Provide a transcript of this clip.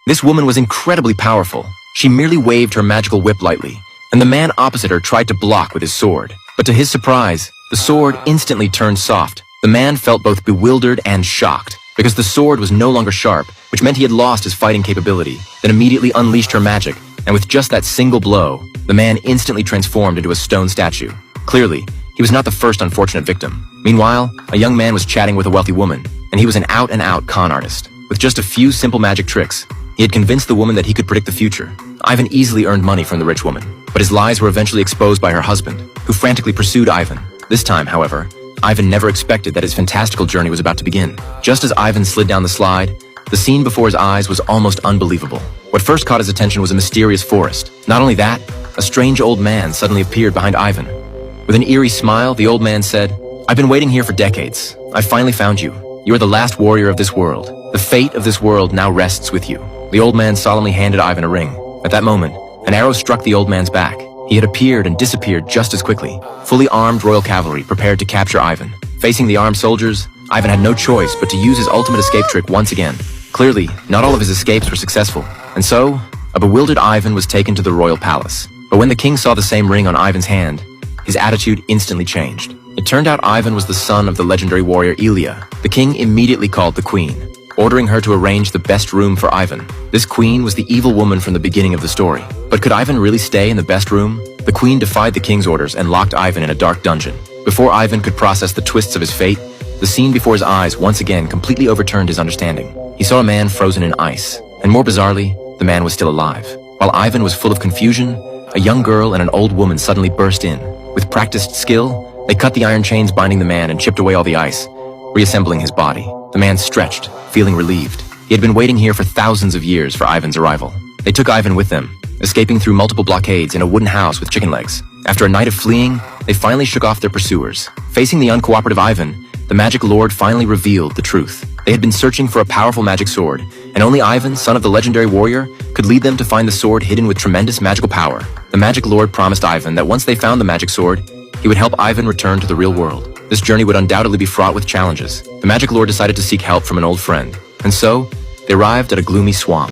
This woman was incredibly powerful. She merely waved her magical whip lightly, and the man opposite her tried to block with his sword. But to his surprise, the sword instantly turned soft. The man felt both bewildered and shocked, because the sword was no longer sharp, which meant he had lost his fighting capability, then immediately unleashed her magic, and with just that single blow, the man instantly transformed into a stone statue. Clearly, he was not the first unfortunate victim. Meanwhile, a young man was chatting with a wealthy woman, and he was an out-and-out con artist. With just a few simple magic tricks, he had convinced the woman that he could predict the future. Ivan easily earned money from the rich woman, but his lies were eventually exposed by her husband, who frantically pursued Ivan. This time, however, Ivan never expected that his fantastical journey was about to begin. Just as Ivan slid down the slide, the scene before his eyes was almost unbelievable. What first caught his attention was a mysterious forest. Not only that, a strange old man suddenly appeared behind Ivan. With an eerie smile, the old man said, "I've been waiting here for decades. I finally found you. You are the last warrior of this world. The fate of this world now rests with you." The old man solemnly handed Ivan a ring. At that moment, an arrow struck the old man's back. He had appeared and disappeared just as quickly. Fully armed royal cavalry prepared to capture Ivan. Facing the armed soldiers, Ivan had no choice but to use his ultimate escape trick once again. Clearly, not all of his escapes were successful, and so, a bewildered Ivan was taken to the royal palace. But when the king saw the same ring on Ivan's hand, his attitude instantly changed. It turned out Ivan was the son of the legendary warrior Ilya. The king immediately called the queen, ordering her to arrange the best room for Ivan. This queen was the evil woman from the beginning of the story. But could Ivan really stay in the best room? The queen defied the king's orders and locked Ivan in a dark dungeon. Before Ivan could process the twists of his fate, the scene before his eyes once again completely overturned his understanding. He saw a man frozen in ice, and more bizarrely, the man was still alive. While Ivan was full of confusion, a young girl and an old woman suddenly burst in. With practiced skill, they cut the iron chains binding the man and chipped away all the ice, reassembling his body. The man stretched, feeling relieved. He had been waiting here for thousands of years for Ivan's arrival. They took Ivan with them, escaping through multiple blockades in a wooden house with chicken legs. After a night of fleeing, they finally shook off their pursuers. Facing the uncooperative Ivan, the magic lord finally revealed the truth. They had been searching for a powerful magic sword, and only Ivan, son of the legendary warrior, could lead them to find the sword hidden with tremendous magical power. The magic lord promised Ivan that once they found the magic sword, he would help Ivan return to the real world. This journey would undoubtedly be fraught with challenges. The magic lord decided to seek help from an old friend, and so, they arrived at a gloomy swamp.